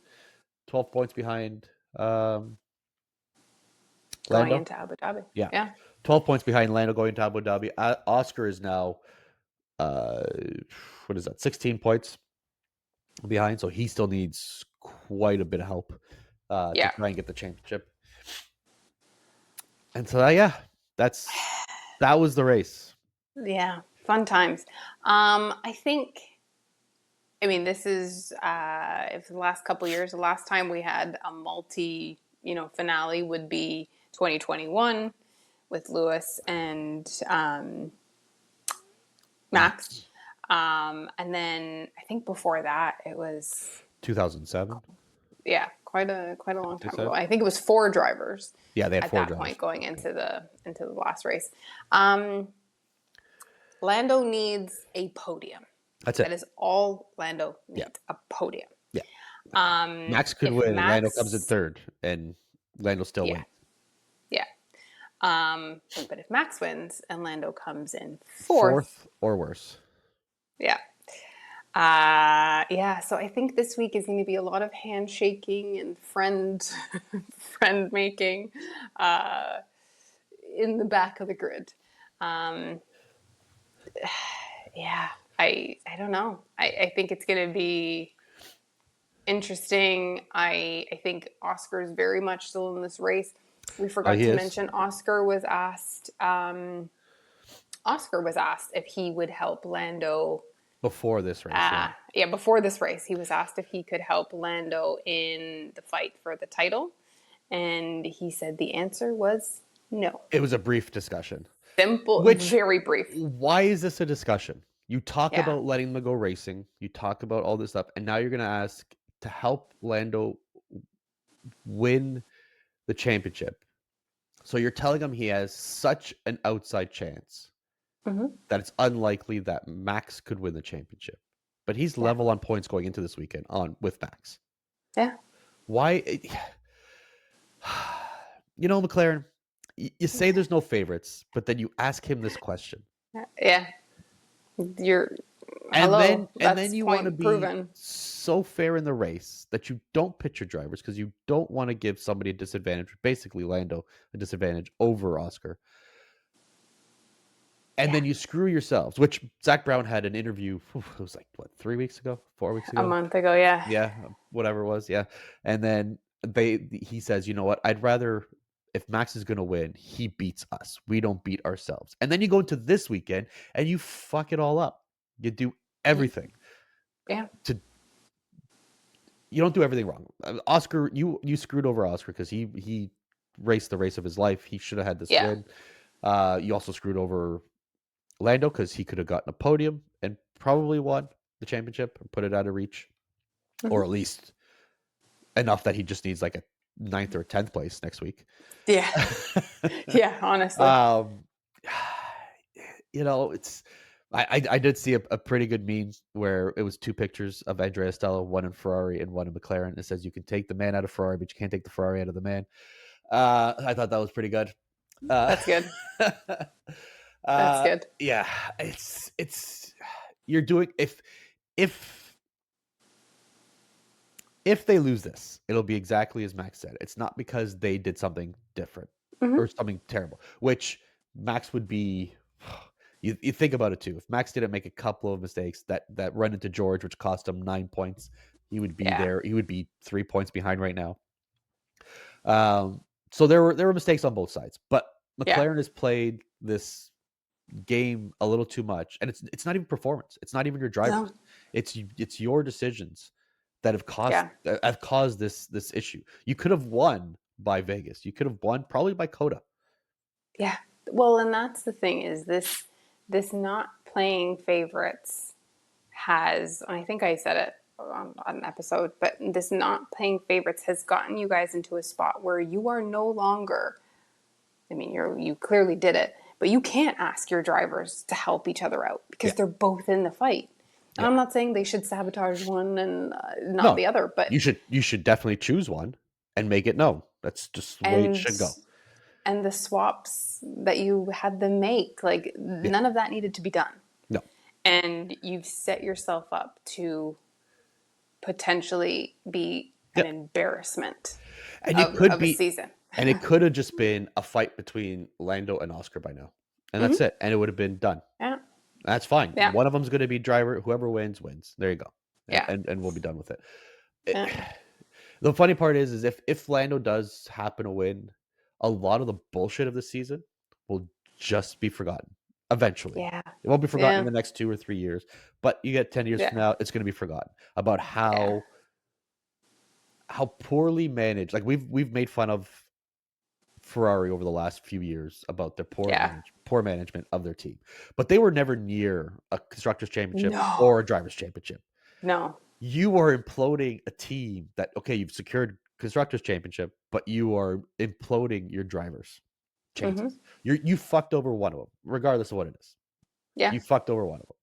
12 points behind Going Lando. into Abu Dhabi. Yeah. Yeah. 12 points behind Lando going to Abu Dhabi. Oscar is now what is that? 16 points behind, so he still needs quite a bit of help to Yeah. try and get the championship. And so that was the race. Yeah. Fun times. I think, I mean, this is, if the last couple of years, the last time we had a finale would be 2021 with Lewis and Max. And then I think before that it was 2007. quite a long time said? ago. I think it was 4 drivers. Yeah, they had at 4 that drivers. point going into the last race. Lando needs a podium. That's it. That is all Lando needs, a podium. Yeah. Max could win, and Lando comes in third, and Lando still wins. Yeah. But if Max wins and Lando comes in fourth or worse. Yeah. So I think this week is going to be a lot of handshaking and friend making in the back of the grid. I don't know. I think it's going to be interesting. I think Oscar is very much still in this race. We forgot to mention Oscar was asked if he would help Lando before this race. Before this race, he was asked if he could help Lando in the fight for the title, and he said the answer was no. It was a brief discussion. Simple, very brief. Why is this a discussion? You talk about letting them go racing. You talk about all this stuff, and now you're going to ask to help Lando win the championship. So you're telling him he has such an outside chance that it's unlikely that Max could win the championship. But he's level on points going into this weekend with Max. Yeah. Why? McLaren, you say there's no favorites, but then you ask him this question. Yeah. You're And then hello. and then That's you want to point be proven. so fair in the race that you don't pitch your drivers because you don't want to give somebody a disadvantage, basically Lando a disadvantage over Oscar. And Yeah. then you screw yourselves, which Zach Brown had an interview, it was like, what, 3 weeks ago, 4 weeks A ago? month ago, yeah. Yeah, whatever it was, yeah. And then he says, "You know what? I'd rather if Max is going to win, he beats us. We don't beat ourselves." And then you go into this weekend and you fuck it all up. You do everything Yeah. to you don't do everything wrong. Oscar, you screwed over Oscar because he raced the race of his life. He should have had this Yeah. win. You also screwed over Lando because he could have gotten a podium and probably won the championship and put it out of reach, or at Hmm. least enough that he just needs like a ninth or 10th place next week. Yeah. Yeah. Honestly. um, it's I did see a pretty good meme where it was two pictures of Andrea Stella, one in Ferrari and one in McLaren. It says you can take the man out of Ferrari, but you can't take the Ferrari out of the man. I thought that was pretty good. Uh, That's good. That's good. yeah, it's you're doing if if they lose this, it'll be exactly as Max said. It's not because they did something different or Hmm. something terrible, which Max would be. You think about it too. If Max didn't make a couple of mistakes that run into George, which cost him 9 points, he would be Yeah. there. He would be 3 points behind right now. Um, so there were mistakes on both sides, but Yeah. McLaren has played this game a little too much, and it's not even performance. It's not even your drivers. No. It's your decisions Yeah. that have caused this issue. You could have won by Vegas. You could have won probably by Coda. Yeah. Well, and that's the thing is this not playing favorites has, I think I said it on an episode, but this not playing favorites has gotten you guys into a spot where you are no longer, I mean, you clearly did it, but you can't ask your drivers to help each other out because Yeah, they're both in the fight. And yeah. I'm not saying they should sabotage one and not No, the other, but you should definitely choose one and make it known. That's just the way it and should go. and the swaps that you had them make, like Yeah. none of that needed to be done. No. And you've set yourself up to potentially be an Yep. embarrassment And it could of a be season. and it could have just been a fight between Lando and Oscar by now. And that's Hmm. it. And it would have been done. Yeah. That's fine. Yeah. One of them's going to be driver. Whoever wins, wins. There you go. And, Yeah. and and we'll be done with it. It- Yeah. the funny part is if Lando does happen to win, a lot of the bullshit of the season will just be forgotten eventually. Yeah. It won't be forgotten in Yeah. the next 2 or 3 years, but you get 10 years from Yeah. now, it's going to be forgotten about Yeah. how poorly managed. Like we've made fun of Ferrari over the last few years about their Yeah. poor management of their team, but they were never near a constructors championship No. or a drivers championship. No. You are imploding a team that okay, you've secured constructors championship, but you are imploding your drivers' Hmm. chances. You fucked over one of them, regardless of what it is. Yeah. You fucked over one of them.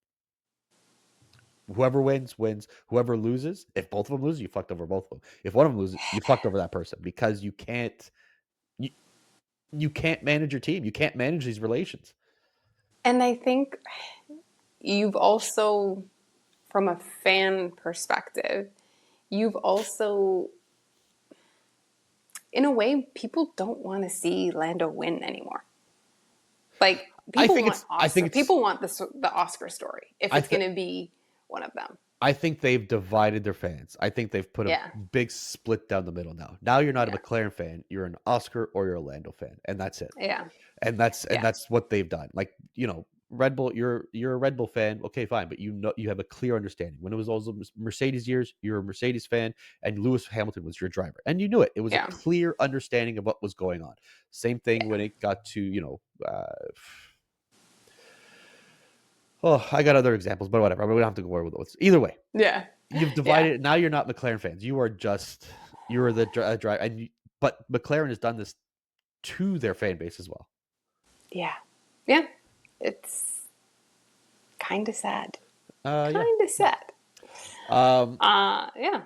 Whoever wins, wins. Whoever loses, if both of them lose, you fucked over both of them. If one of them loses, you fucked over that person because you, you can't manage your team. You can't manage these relations. And I think you've also, from a fan perspective, you've also, in a way, people don't want to see Lando win anymore. Like I people think want it's. I think Oscar. it's. People want the Oscar story if I it's think. going to be one of them. I think they've divided their fans. I think they've put a Yeah. big split down the middle now. Now you're not a Yeah. McLaren fan, you're an Oscar or you're a Lando fan, and that's it. Yeah. And Yeah. that's what they've done. Like, Red Bull, you're a Red Bull fan, okay, fine, but you have a clear understanding. When it was also Mercedes years, you're a Mercedes fan, and Lewis Hamilton was your driver, and you knew it. It was a Yeah. clear understanding of what was going on. Same thing when Yeah. it got to oh, I got other examples, but whatever. I mean, we don't have to go over those. Either way, Yeah. you've Yeah. divided. Now you're not McLaren fans. You're the driver, but McLaren has done this to their fan base as well. Yeah. Yeah. It's kind of sad. Yeah. Kind of sad. Um, Yeah.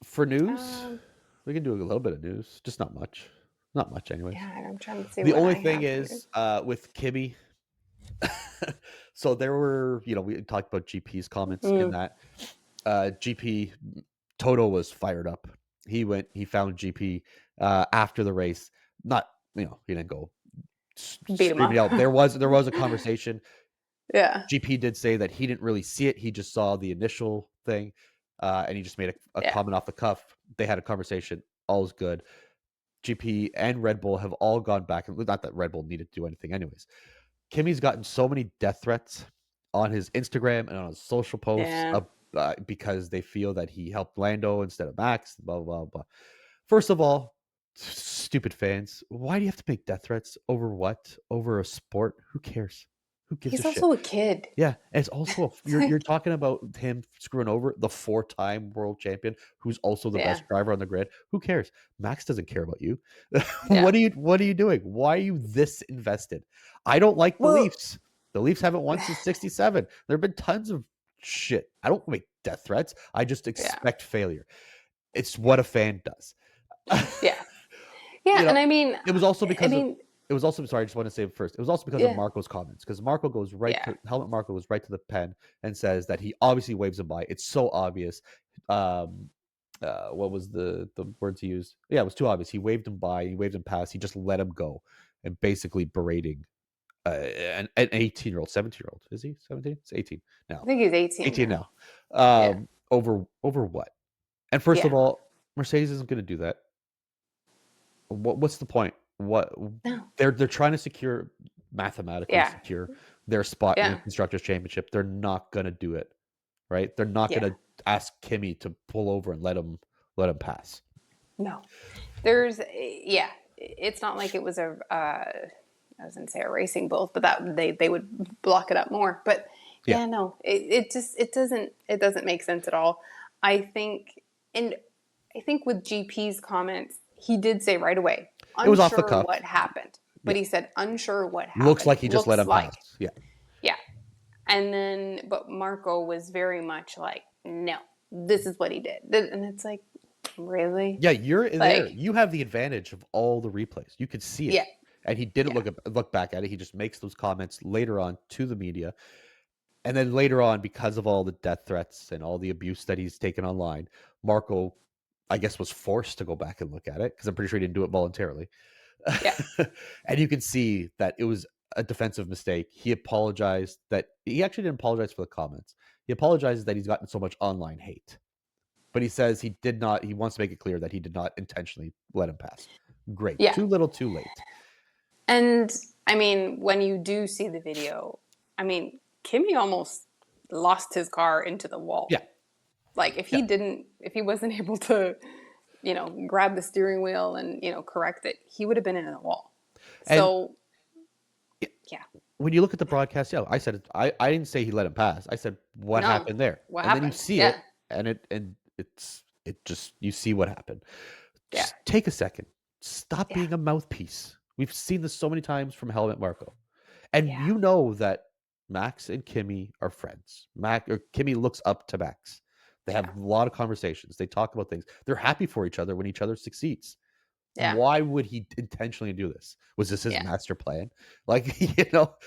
for news, Um, we can do a little bit of news, just not much. Not much, anyways. Yeah, I'm trying to see The what only I thing have here. is, with Kimmy, so there were, we talked about GP's comments in Mm, that. GP Toto was fired up. He found GP after the race. Not, he didn't go beat him screaming up. out. There was a conversation. Yeah, GP did say that he didn't really see it. He just saw the initial thing, and he just made a yeah, comment off the cuff. They had a conversation. All's good. GP and Red Bull have all gone back, and not that Red Bull needed to do anything, anyways. Kimmy's gotten so many death threats on his Instagram and on his social posts yeah. because they feel that he helped Lando instead of Max. Blah blah blah. First of all, stupid fans, why do you have to make death threats over what? Over a sport? Who cares? Who gives a He's shit? also a kid. Yeah, and it's also It's you're like, talking about him screwing over the 4-time world champion, who's also the yeah, best driver on the grid. Who cares? Max doesn't care about you. yeah. What are you doing? Why are you this invested? I don't like the Well, Leafs. The Leafs haven't won since '67. There have been tons of shit. I don't make death threats. I just yeah, expect failure. It's what a fan does. yeah, yeah. you know, And I mean, it was also I because of mean, it was also, sorry, I just want to say it first. It was also because of yeah, Marco's comments. Because Marco goes right yeah, to Helmet Marco goes right to the pen and says that he obviously waves him by. It's so obvious. Um what was the words he used? Yeah, it was too obvious. He waved him by, he waved him past, he just let him go and basically berating an 18-year-old, 17-year-old. Is he 17? It's 18 I now. think he's 18 18 now. now. Yeah, Over what? And first of yeah. all, Mercedes isn't going to do that. What's the point? What No, they're trying to mathematically yeah, secure their spot in the yeah, constructors championship. They're not going to do it, right? They're not yeah. going to ask Kimmy to pull over and let him pass. No, there's yeah. It's not like it was a. I was gonna say a racing bull, but that they would block it up more. But Yeah, yeah, no, it just it doesn't make sense at all. I think and I think with GP's comments, he did say right away, it was off the unsure cuff. what happened. Yeah, But he said unsure what looks happened. like he just let Looks him pass. like. Yeah, Yeah. And then but Marco was very much like, no, this is what he did. And it's like, really? yeah, you're in there. Like, You have the advantage of all the replays. You could see it, yeah, and he didn't yeah, look back at it. He just makes those comments later on to the media. And then later on, because of all the death threats and all the abuse that he's taken online, Marco, I guess, was forced to go back and look at it because I'm pretty sure he didn't do it voluntarily. yeah, And you can see that it was a defensive mistake. He apologized that he actually didn't apologize for the comments. He apologizes that he's gotten so much online hate. But he says he wants to make it clear that he did not intentionally let him pass. Great. yeah. Too little, too late. And I mean, when you do see the video, I mean, Kimmy almost lost his car into the wall. Yeah. Like Yeah. if he wasn't able to, grab the steering wheel and, correct it, he would have been in the wall. And So, yeah. when you look at the broadcast, yeah, I said I didn't say he let him pass. I said what No. happened there, What and then you happened? see Yeah. it, and it just you see what happened. Yeah. Just take a second. Stop Yeah. being a mouthpiece. We've seen this so many times from Helmut Marko, and Yeah. you know that Max and Kimmy are friends. Kimmy looks up to Max. They have Yeah. a lot of conversations. They talk about things. They're happy for each other when each other succeeds. Yeah. Why would he intentionally do this? Was this his Yeah. master plan? Like, was this All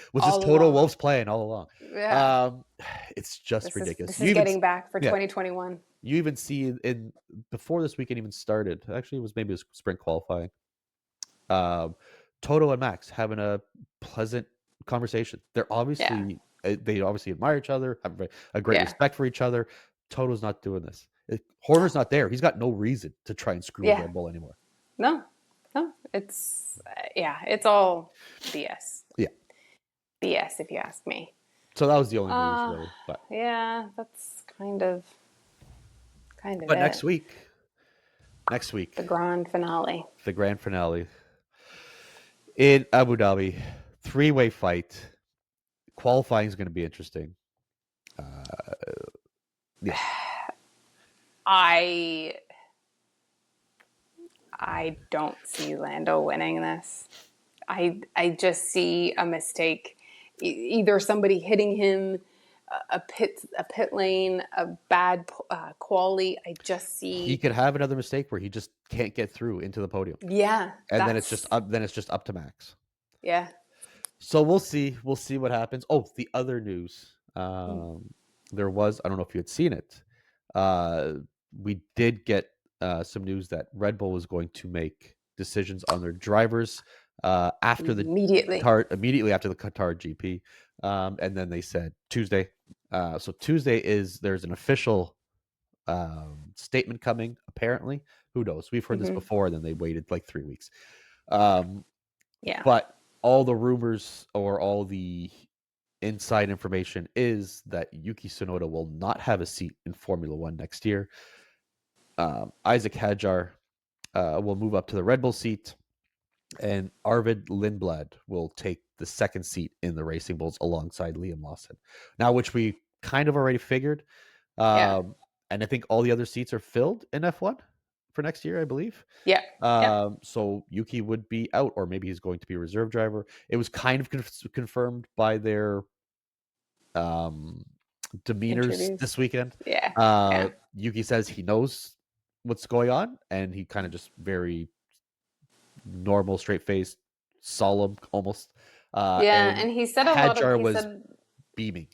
Toto along. Wolff's plan all along? Yeah. It's just This is ridiculous. this is getting back for Yeah, 2021. you even see in before this weekend even started. Actually, it was sprint qualifying. Um, Toto and Max having a pleasant conversation. Yeah. They obviously admire each other, have a great Yeah. respect for each other. Toto's not doing this. Horner's not there. He's got no reason to try and screw with Yeah. Red Bull anymore. No. No. It's yeah, it's all BS. Yeah. BS if you ask me. So that was the only news Uh really. yeah, that's kind of But it. next week, The grand finale. the grand finale in Abu Dhabi, three-way fight. Qualifying is going to be interesting. Yeah, I don't see Lando winning this. I just see a mistake. Either somebody hitting him a pit lane, a bad quali. I just He see, could have another mistake where he just can't get through into the podium, yeah, and then it's just that's up. Then it's just up to Max. yeah. So we'll see. We'll see what happens. Oh, the other news. There was. I don't know if you had seen it. Uh, we did get some news that Red Bull was going to make decisions on their drivers after the Immediately. Qatar immediately after the Qatar GP, and then they said Tuesday. So Tuesday is there's an official statement coming. Apparently, who knows? We've heard this Hmm. before, and then they waited like 3 weeks. Um, Yeah. but all the rumors or all the inside information is that Yuki Tsunoda will not have a seat in Formula One next year. Isaac Hadjar will move up to the Red Bull seat, and Arvid Lindblad will take the second seat in the Racing Bulls alongside Liam Lawson. Now, which we kind of already figured. Yeah. And I think all the other seats are filled in F1 for next year, I believe. Yeah. Yeah. So Yuki would be out, or maybe he's going to be a reserve driver. It was kind of confirmed by their um, demeanors Interviews. this weekend. Yeah. Yeah. Yuki says he knows what's going on, and he kind of just very normal, straight faced, solemn almost. Yeah. And And he said a lot of, Hadjar was beaming.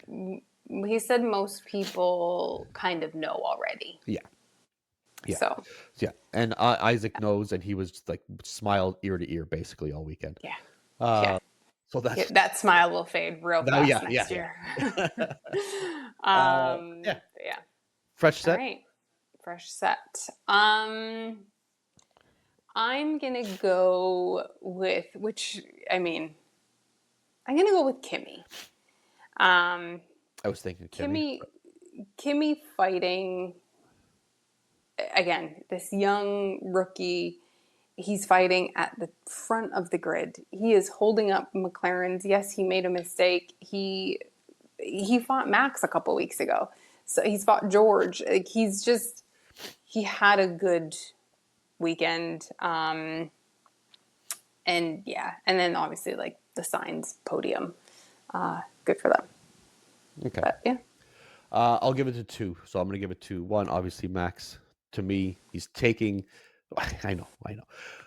he said most people kind of know already. Yeah. Yeah. So, Yeah. And Isaac knows, and he was just, like smiled ear to ear basically all weekend. yeah. Yeah. Uh, so Yeah, that's that smile will fade real no, fast yeah, next yeah, year. yeah. Yeah. Yeah. Fresh All set. right. Fresh set. I'm gonna go with I mean, I'm gonna go with Kimmy. Um, I was thinking Kimmy. Kimmy, Kimmy fighting again. This young rookie. He's fighting at the front of the grid. He is holding up McLaren's. Yes, he made a mistake. He fought Max a couple weeks ago. So he's fought George. Like he had a good weekend. And yeah, and then obviously like the signs podium. Good for them. Okay. But yeah. I'll give it to two. So I'm going to give it to one. Obviously, Max. To me, he's taking. I know.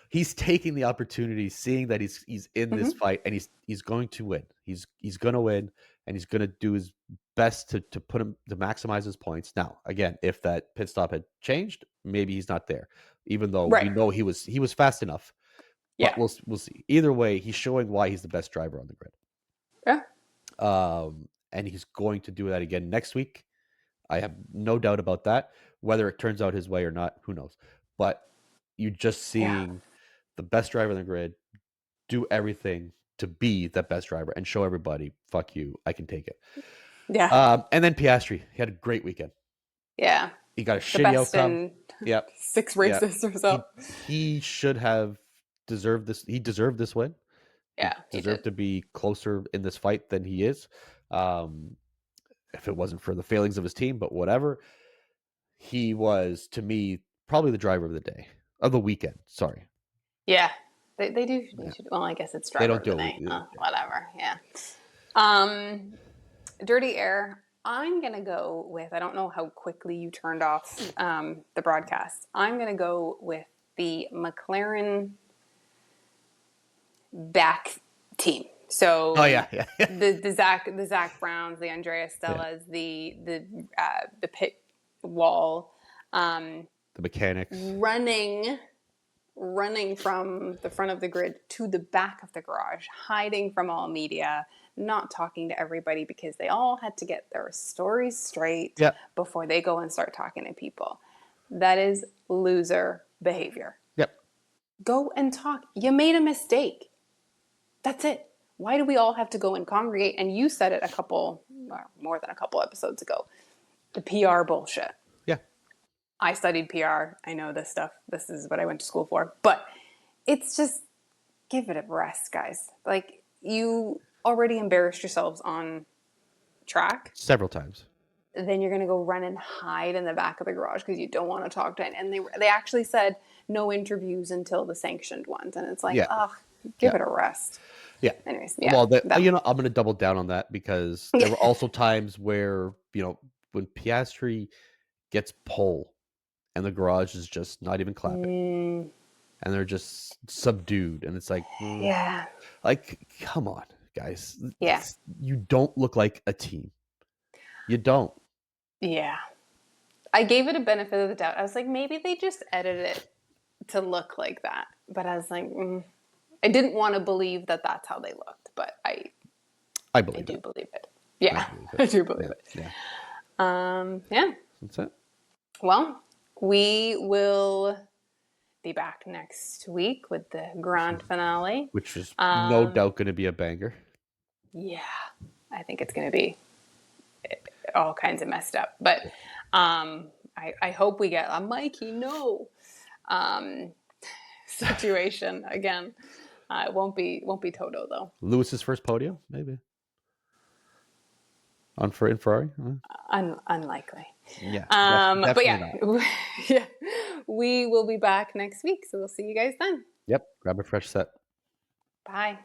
He's taking the opportunity, seeing that he's in this Mm-hmm. fight, and he's going to win. He's going to win, and he's going to do his best to put him to maximize his points. Now, again, if that pit stop had changed, maybe he's not there. Even though Right. we know he was fast enough, but Yeah. we'll see. Either way, he's showing why he's the best driver on the grid. Yeah. And he's going to do that again next week. I have no doubt about that. Whether it turns out his way or not, who knows? But you just Yeah. seeing the best driver on the grid do everything to be the best driver and show everybody, fuck you, I can take it. Yeah. And then Piastri, he had a great weekend. Yeah. He got a The shitty best outcome. in Yep. 6 Yep. races or so. He should have deserved this. He deserved this win. He Yeah, he did. deserved to be closer in this fight than he is. If it wasn't for the failings of his team, but whatever. He was, to me, probably the driver of the day, of the weekend. Sorry. Yeah. They do Yeah. well, I guess it's They driver don't of the do day. it. Whatever. Yeah. Um Dirty Air. I'm gonna go with I don't know how quickly you turned off the broadcast. I'm gonna go with the McLaren back team. So Oh, yeah. the Zach Browns, the Andrea Stellas, the pit wall, The mechanics. running from the front of the grid to the back of the garage, hiding from all media, not talking to everybody because they all had to get their stories straight Yep. before they go and start talking to people. That is loser behavior. Yep. Go and talk. You made a mistake. That's it. Why do we all have to go and congregate? And you said it more than a couple episodes ago. The PR bullshit. Yeah. I studied PR. I know this stuff. This is what I went to school for. But it's just give it a rest, guys. Like you already embarrassed yourselves on track. Several times. Then you're gonna go run and hide in the back of the garage because you don't want to talk to it. And they actually said no interviews until the sanctioned ones. And it's like, Yeah. ugh. Give it a rest. Yeah. Anyways, yeah. Well, I'm going to double down on that because there were also times where, when Piastri gets pole and the garage is just not even clapping and they're just subdued. And it's like, yeah. like, come on, guys. Yeah. You don't look like a team. You don't. Yeah. I gave it a benefit of the doubt. I was like, maybe they just edited it to look like that. But I was like, I didn't want to believe that that's how they looked. But I do believe it. Yeah, I do believe it. Yeah. Yeah. That's it. Well, we will be back next week with the grand finale. Which is no doubt going to be a banger. Yeah, I think it's going to be all kinds of messed up. But I hope we get a Mikey no situation again. It won't be Toto though. Lewis's first podium, maybe. In Ferrari? Unlikely. Yeah. But yeah, not. yeah, we will be back next week. So we'll see you guys then. Yep. Grab a fresh set. Bye.